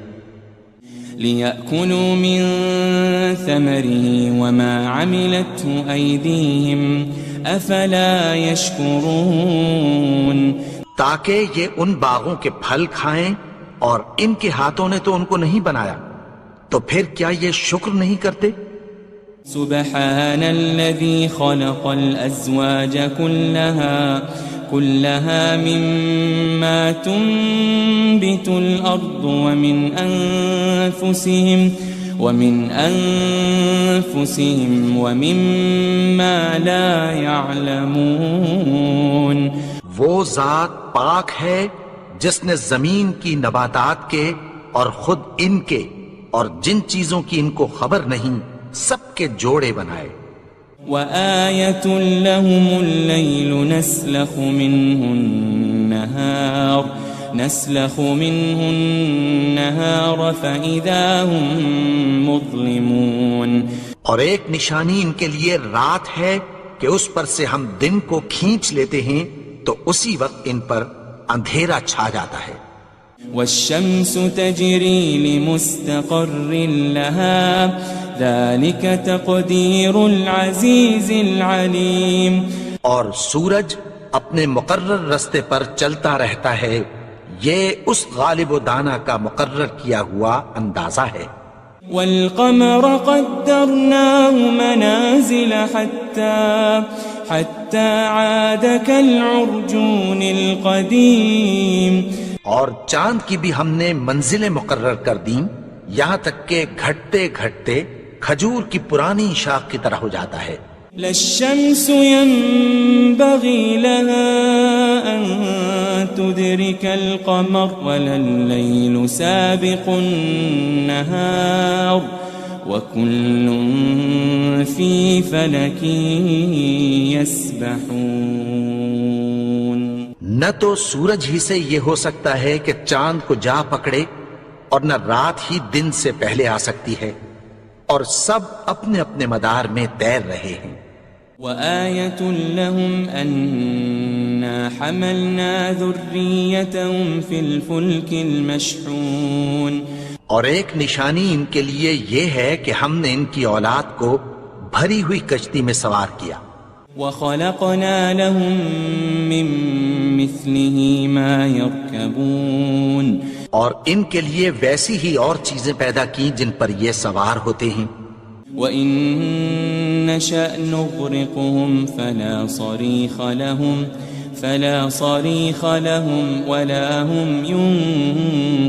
لِيَأْكُلُوا مِن ثَمَرِهِ وَمَا عَمِلَتْهُ أَيْدِيهِمْ أَفَلَا يَشْكُرُونَ. تاکہ یہ ان باغوں کے پھل کھائیں اور ان کے ہاتھوں نے تو ان کو نہیں بنایا، تو پھر کیا یہ شکر نہیں کرتے؟ سبحان الذي خلق الأزواج كلها مما تنبت الأرض ومن أنفسهم ومما لا يعلمون. وہ ذات پاک ہے جس نے زمین کی نباتات کے اور خود ان کے اور جن چیزوں کی ان کو خبر نہیں سب کے جوڑے بنائے. وآية لهم الليل نسلخ منه النهار فإذا هم مظلمون. اور ایک نشانی ان کے لیے رات ہے کہ اس پر سے ہم دن کو کھینچ لیتے ہیں تو اسی وقت ان پر اندھیرا چھا جاتا ہے. والشمس تجري لمستقر لها ذلك تقدير العزيز العليم. اور سورج اپنے مقرر رستے پر چلتا رہتا ہے، یہ اس غالب و دانا کا مقرر کیا ہوا اندازہ ہے. والقمر قدرناه منازل حتى عاد كالعرجون القديم. اور چاند کی بھی ہم نے منزلیں مقرر کر دیں یہاں تک کہ گھٹتے گھٹتے کھجور کی پرانی شاخ کی طرح ہو جاتا ہے. للشمس ينبغي لها أن تدرك القمر ولا الليل سابق النهار وكل في فلك يسبحون. نہ تو سورج ہی سے یہ ہو سکتا ہے کہ چاند کو جا پکڑے اور نہ رات ہی دن سے پہلے آ سکتی ہے، اور سب اپنے اپنے مدار میں تیر رہے ہیں. وآية لهم أنا حملنا ذريتهم في الفلك المشحون. اور ایک نشانی ان کے لیے یہ ہے کہ ہم نے ان کی اولاد کو بھری ہوئی کشتی میں سوار کیا. وخلقنا لهم من مثله ما يركبون. اور ان کے لیے ویسی ہی اور چیزیں پیدا کی جن پر یہ سوار ہوتے ہیں. وَإِن نَّشَأْ نُغْرِقْهُمْ فَلَا صَرِيخَ لَهُمْ وَلَا هُمْ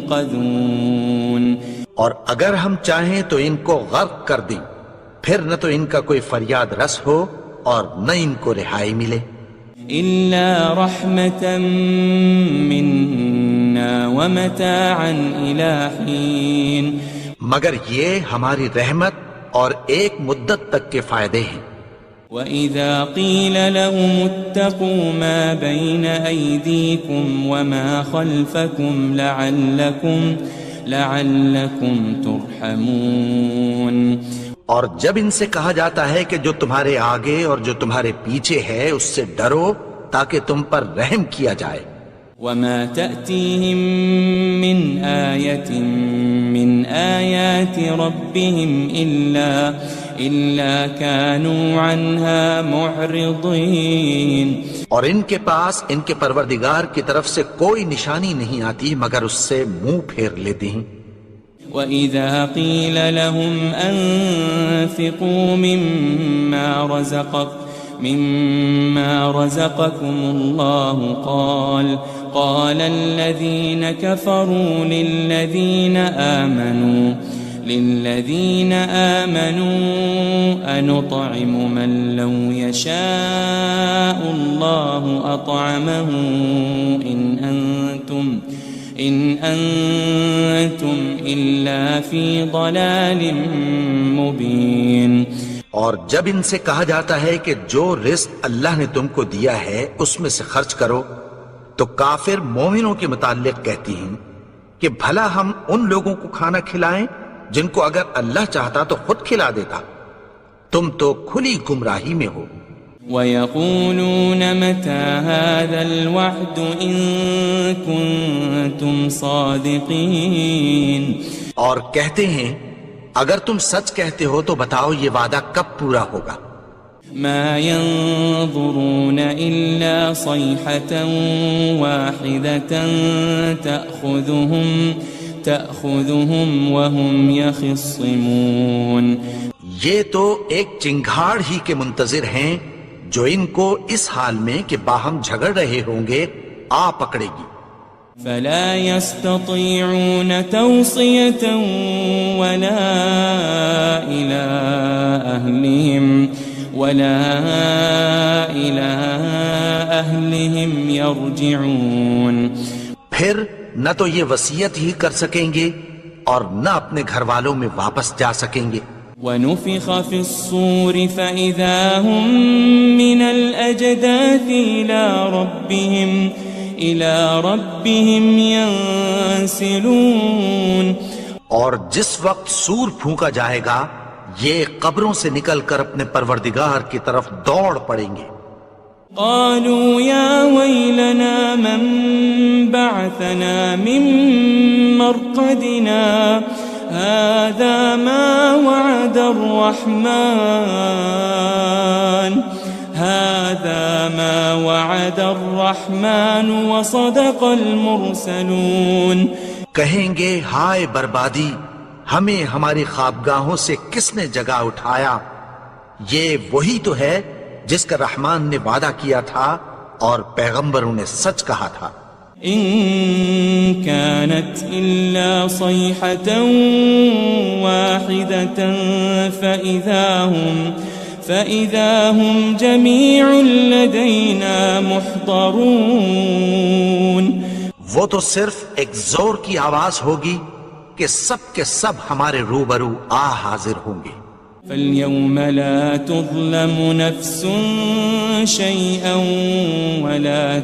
يُنقَذُونَ. اور اگر ہم چاہیں تو ان کو غرق کر دیں، پھر نہ تو ان کا کوئی فریاد رس ہو اور نہ ان کو رہائی ملے. إِلَّا رَحْمَةً مِّنَّا وَمَتَاعًا إِلَىٰ حِينٍ. مگر یہ ہماری رحمت اور ایک مدت تک کے فائدے ہیں. وَإِذَا قِيلَ لَهُمُ اتَّقُوا مَا بَيْنَ أَيْدِيكُمْ وَمَا خَلْفَكُمْ لَعَلَّكُمْ تُرْحَمُونَ. اور جب ان سے کہا جاتا ہے کہ جو تمہارے آگے اور جو تمہارے پیچھے ہے اس سے ڈرو تاکہ تم پر رحم کیا جائے. وَمَا تَأْتِيهِم مِّنْ آيَةٍ مِّنْ آيَاتِ رَبِّهِمْ إِلَّا كَانُوا عَنْهَا مُعْرِضِينَ. اور ان کے پاس ان کے پروردگار کی طرف سے کوئی نشانی نہیں آتی مگر اس سے منہ پھیر لیتے ہیں. وَإِذَا قِيلَ لَهُمْ أَنفِقُوا مِمَّا رَزَقَكُمُ اللَّهُ قَالَ الَّذِينَ كَفَرُوا لِلَّذِينَ آمَنُوا أَنُطْعِمُ مَن لَّوْ يَشَاءُ اللَّهُ أَطْعَمَهُ إِنْ أَنْتُمْ إِلَّا فِي ضَلَالٍ مُبِينٍ۔ اور جب ان سے کہا جاتا ہے کہ جو رزق اللہ نے تم کو دیا ہے اس میں سے خرچ کرو، تو کافر مومنوں کے متعلق کہتی ہیں کہ بھلا ہم ان لوگوں کو کھانا کھلائیں جن کو اگر اللہ چاہتا تو خود کھلا دیتا، تم تو کھلی گمراہی میں ہو۔ وَيَقُولُونَ مَتَى هَذَا الْوَعْدُ إِن كُنتُمْ صَادِقِينَ، اور کہتے ہیں اگر تم سچ کہتے ہو تو بتاؤ یہ وعدہ کب پورا ہوگا۔ مَا يَنظُرُونَ إِلَّا صَيْحَةً وَاحِدَةً تَأْخُذُهُمْ وَهُمْ يَخِصِّمُونَ، یہ تو ایک چنگھاڑ ہی کے منتظر ہیں جو ان کو اس حال میں کہ باہم جھگڑ رہے ہوں گے آ پکڑے گی۔ فَلَا يَسْتَطِيعُونَ تَوْصِيَةً وَلَا إِلَىٰ أَهْلِهِمْ يَرْجِعُونَ، پھر نہ تو یہ وصیت ہی کر سکیں گے اور نہ اپنے گھر والوں میں واپس جا سکیں گے۔ وَنُفِخَ فِي الصُّورِ فَإِذَا هُم مِّنَ الْأَجْدَاثِ إِلَىٰ رَبِّهِمْ يَنسِلُونَ، اور جس وقت سور پھونکا جائے گا یہ قبروں سے نکل کر اپنے پروردگار کی طرف دوڑ پڑیں گے۔ قالوا يا ويلنا من بعثنا من مرقدنا هذا ما وعد الرحمن وصدق المرسلون۔ کہیں گے ہائے بربادی، ہمیں ہماری خوابگاہوں سے کس نے جگا اٹھایا، یہ وہی تو ہے جس کا رحمان نے وعدہ کیا تھا اور پیغمبروں نے سچ کہا تھا۔ ان كانت الا صيحة واحدة فإذا هم جميع لدينا محضرون، وہ تو صرف ایک زور کی آواز ہوگی کہ سب کے سب ہمارے روبرو حاضر ہوں گے۔ فَالْيَوْمَ لَا تُظْلَمُ نَفْسٌ شَيْئًا وَلَا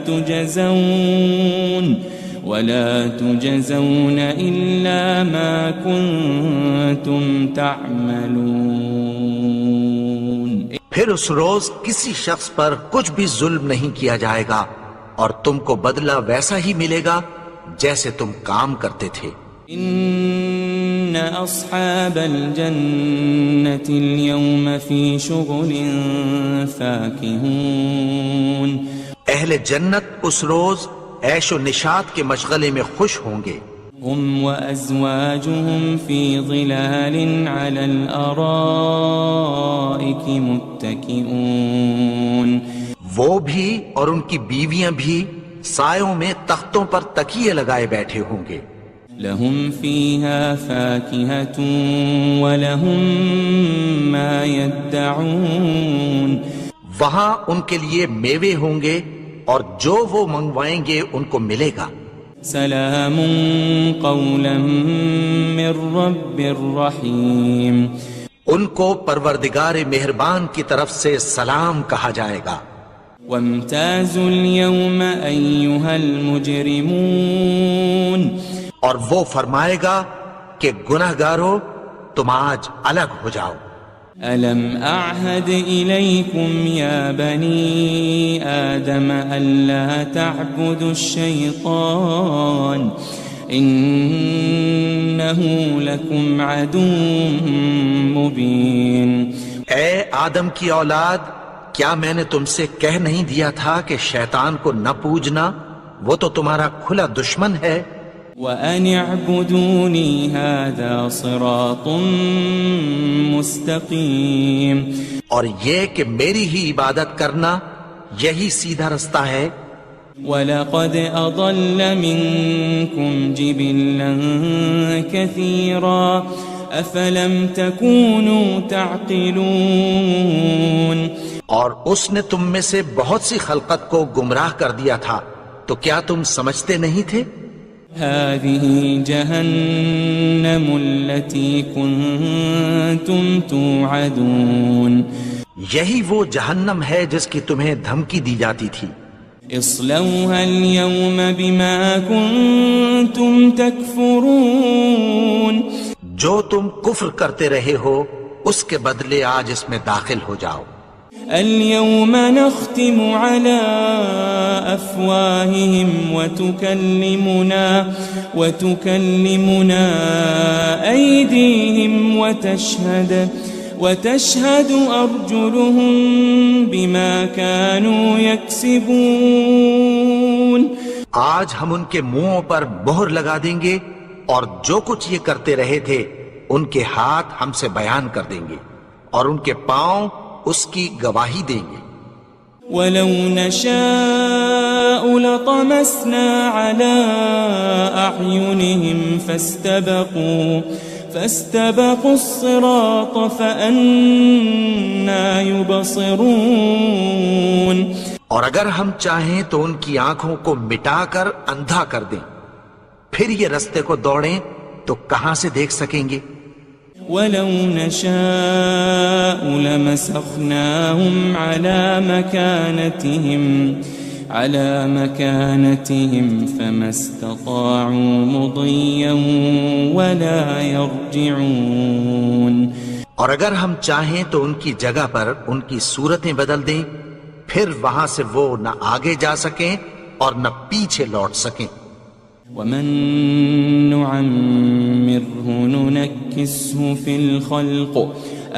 تُجَزَوْنَ إِلَّا مَا كُنتُمْ تَعْمَلُونَ، پھر اس روز کسی شخص پر کچھ بھی ظلم نہیں کیا جائے گا اور تم کو بدلہ ویسا ہی ملے گا جیسے تم کام کرتے تھے۔ ان اصحاب الجنة اليوم في شغل فاكهون، اہل جنت اس روز عیش و نشاط کے مشغلے میں خوش ہوں گے۔ هم وازواجهم في ظلال على الارائك متكئون، وہ بھی اور ان کی بیویاں بھی سایوں میں تختوں پر تکیے لگائے بیٹھے ہوں گے۔ لهم فيها فاكهة ولهم ما يدعون، وہاں ان کے لیے میوے ہوں گے اور جو وہ منگوائیں گے ان کو ملے گا۔ سلام قولا من رب الرحیم، ان کو پروردگار مہربان کی طرف سے سلام کہا جائے گا۔ وامتازوا اليوم أيها المجرمون، اور وہ فرمائے گا کہ گناہگارو تم آج الگ ہو جاؤ۔ ألم أعهد إليكم يا بني آدم ألا تعبدوا الشيطان إنه لكم عدو مبين۔ اے آدم کی اولاد، کیا میں نے تم سے کہہ نہیں دیا تھا کہ شیطان کو نہ پوجنا، وہ تو تمہارا کھلا دشمن ہے۔ وأن اعبدوني هذا صراط مستقيم. اور یہ کہ میری ہی عبادت کرنا یہی سیدھا رستہ ہے. وَلَقَدْ أَضَلَّ مِنكُمْ جِبِلًّا كَثِيرًا أَفَلَمْ تَكُونُوا تَعْقِلُونَ. اور اس نے تم میں سے بہت سی خلقت کو گمراہ کر دیا تھا، تو کیا تم سمجھتے نہیں تھے؟ هذه جهنم التي كنتم توعدون. یہی وہ جہنم ہے جس کی تمہیں دھمکی دی جاتی تھی. اصلوها اليوم بما كنتم تكفرون. جو تم کفر کرتے رہے ہو اس کے بدلے آج اس میں داخل ہو جاؤ. اليوم نختم على أفواههم وتكلمنا أيديهم وتشهد أرجلهم بما كانوا يكسبون. آج ہم ان کے منہوں پر مہر لگا دیں گے اور جو کچھ یہ کرتے رہے تھے ان کے ہاتھ ہم سے بیان کر دیں گے اور ان کے پاؤں اس کی گواہی دیں گے. وَلَوْ نَشَاءُ لَطَمَسْنَا عَلَىٰ أَعْيُنِهِمْ فَاسْتَبَقُوا الصِّرَاطَ فَأَنَّىٰ يُبْصِرُونَ. اور اگر ہم چاہیں تو ان کی آنکھوں کو مٹا کر اندھا کر دیں، پھر یہ رستے کو دوڑیں تو کہاں سے دیکھ سکیں گے؟ وَلَوْ نَشَاءُ لَمَسَخْنَاهُمْ عَلَى مَكَانَتِهِمْ فَمَا اسْتَطَاعُوا مُضِيًّا وَلَا يَرْجِعُونَ. اور اگر ہم چاہیں تو ان کی جگہ پر ان کی صورتیں بدل دیں، پھر وہاں سے وہ نہ آگے جا سکیں اور نہ پیچھے لوٹ سکیں. وَمَن نُعَمِّرْهُ نُنَكِّسْهُ فِي الْخَلْقِ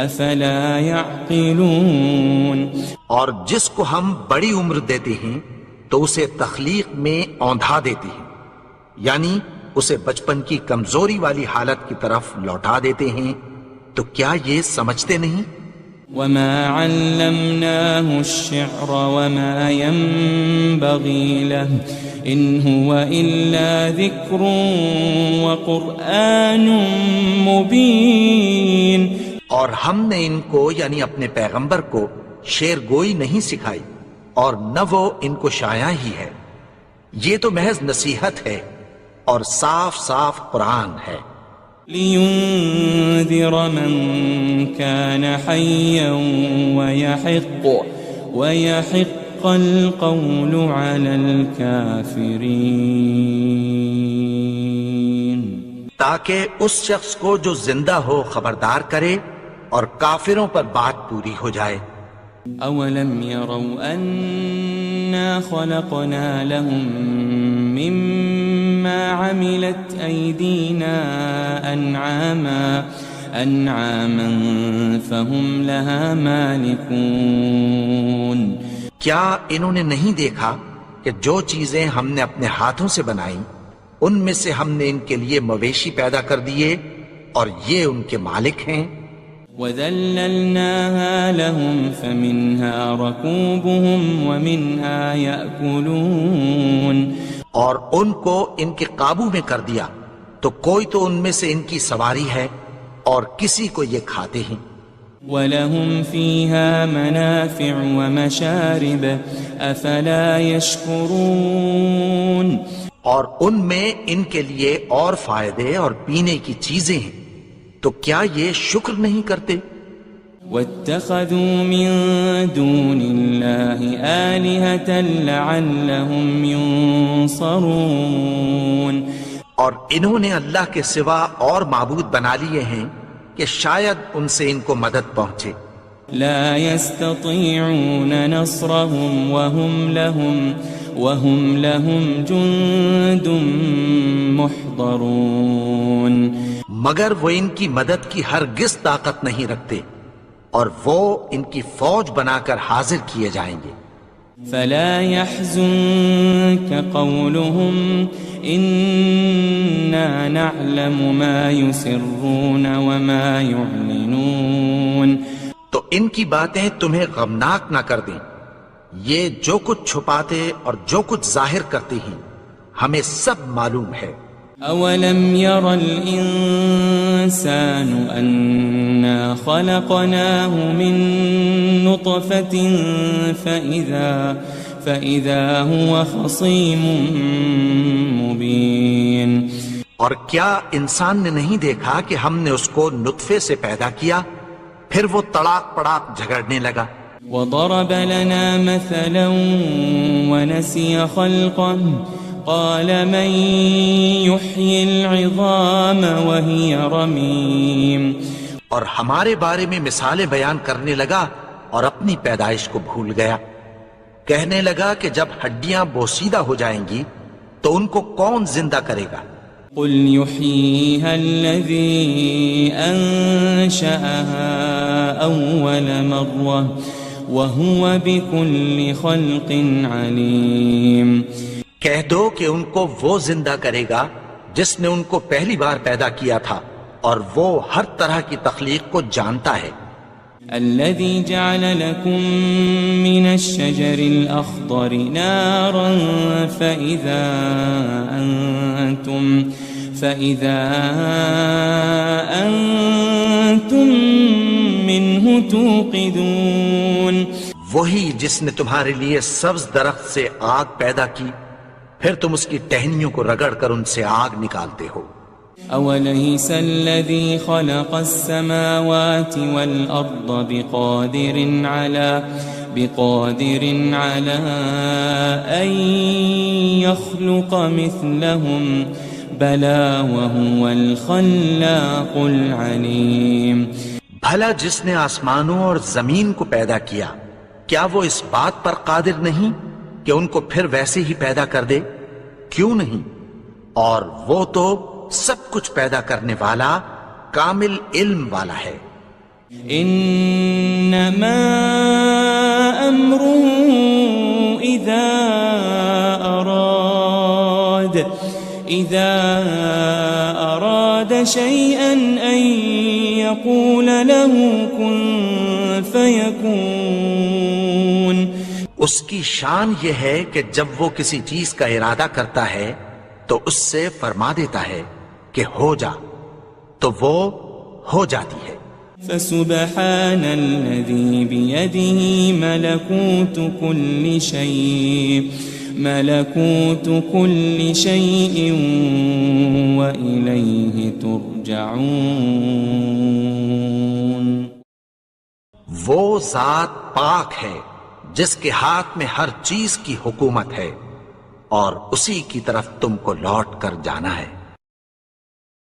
أَفَلَا يَعْقِلُونَ. اور جس کو ہم بڑی عمر دیتے ہیں تو اسے تخلیق میں اوندھا دیتے ہیں، یعنی اسے بچپن کی کمزوری والی حالت کی طرف لوٹا دیتے ہیں. تو کیا یہ سمجھتے نہیں؟ وَمَا عَلَّمْنَاهُ الشِّعْرَ وَمَا يَنبَغِي لَهُ إِنْ هُوَ إِلَّا ذِكْرٌ وَقُرْآنٌ مُبِينٌ. اور ہم نے ان کو یعنی اپنے پیغمبر کو شعر گوئی نہیں سکھائی اور نہ وہ ان کو شایع ہی ہے. یہ تو محض نصیحت ہے اور صاف صاف قرآن ہے. لِيُنذِرَ مَن كَانَ حَيًّا وَيَحِقَّ الْقَوْلُ عَلَى الْكَافِرِينَ. تاکہ اس شخص کو جو زندہ ہو خبردار کرے اور کافروں پر بات پوری ہو جائے. أَوَلَمْ يَرَوْا أَنَّا خَلَقْنَا لَهُم مِّمَّا عَمِلَتْ أَيْدِينَا أَنْعَامًا فَهُمْ لَهَا مَالِكُونَ. کیا انہوں نے نہیں دیکھا کہ جو چیزیں ہم نے اپنے ہاتھوں سے بنائیں ان میں سے ہم نے ان کے لیے مویشی پیدا کر دیے اور یہ ان کے مالک ہیں. وَذَلَّلْنَاهَا لَهُمْ فَمِنْهَا رَكُوبُهُمْ وَمِنْهَا يَأْكُلُونَ. اور ان کو ان کے قابو میں کر دیا تو کوئی تو ان میں سے ان کی سواری ہے اور کسی کو یہ کھاتے ہیں. وَلَهُمْ فِيهَا مَنَافِعُ وَمَشَارِبُ أَفَلَا يَشْكُرُونَ. اور ان میں ان کے لیے اور فائدے اور پینے کی چیزیں ہیں، تو کیا یہ شکر نہیں کرتے؟ وَاتَّخَذُوا مِن دُونِ اللَّهِ آلِهَةً لَعَلَّهُمْ يُنصَرُونَ. اور انہوں نے اللہ کے سوا اور معبود بنا لیے ہیں کہ شاید ان سے ان کو مدد پہنچے. لا يستطيعون نصرهم وهم لهم جند محضرون. مگر وہ ان کی مدد کی ہرگز طاقت نہیں رکھتے اور وہ ان کی فوج بنا کر حاضر کیے جائیں گے. فلا يحزنك قولهم إنا نعلم ما يسرون وما يعلنون. تو ان کی باتیں تمہیں غمناک نہ کر دیں. یہ جو کچھ چھپاتے اور جو کچھ ظاہر کرتے ہیں ہمیں سب معلوم ہے. أولم ير الإنسان أنا خلقناه من نطفة فإذا هو خصيم مبين. اور کیا انسان نے نہیں دیکھا کہ ہم نے اس کو نطفے سے پیدا کیا پھر وہ تڑاک پڑاک جھگڑنے لگا. وضرب لنا مثلا ونسي خلقه قال من يحيي العظام وهي رميم. اور ہمارے بارے میں مثالیں بیان کرنے لگا اور اپنی پیدائش کو بھول گیا. کہنے لگا کہ جب ہڈیاں بوسیدہ ہو جائیں گی تو ان کو کون زندہ کرے گا؟ قل يحييها الذي أنشأها أول مرة وهو بكل خلق عليم. کہہ دو کہ ان کو وہ زندہ کرے گا جس نے ان کو پہلی بار پیدا کیا تھا اور وہ ہر طرح کی تخلیق کو جانتا ہے. الذي جعل لكم من الشجر الأخضر نارا فإذا أنتم منه توقدون. وہی جس نے تمہارے لیے سبز درخت سے آگ پیدا کی پھر تم اس کی ٹہنیوں کو رگڑ کر ان سے آگ نکالتے ہو. أوليس الذي خلق السماوات والأرض بقادر على أن يخلق مثلهم بلى وهو الخلاق العليم. بھلا جس نے آسمانوں اور زمین کو پیدا کیا کیا وہ اس بات پر قادر نہیں کہ ان کو پھر ویسے ہی پیدا کر دے؟ کیوں نہیں؟ اور وہ تو سب کچھ پیدا کرنے والا کامل علم والا ہے. انما امره اذا اراد شيئا ان يقول له كن فيكون. اس کی شان یہ ہے کہ جب وہ کسی چیز کا ارادہ کرتا ہے تو اس سے فرما دیتا ہے کہ ہو جا تو وہ ہو جاتی ہے. فسبحان الذي بيده ملكوت كل شيء وإليه ترجعون. وہ ذات پاک ہے جس کے ہاتھ میں ہر چیز کی حکومت ہے اور اسی کی طرف تم کو لوٹ کر جانا ہے.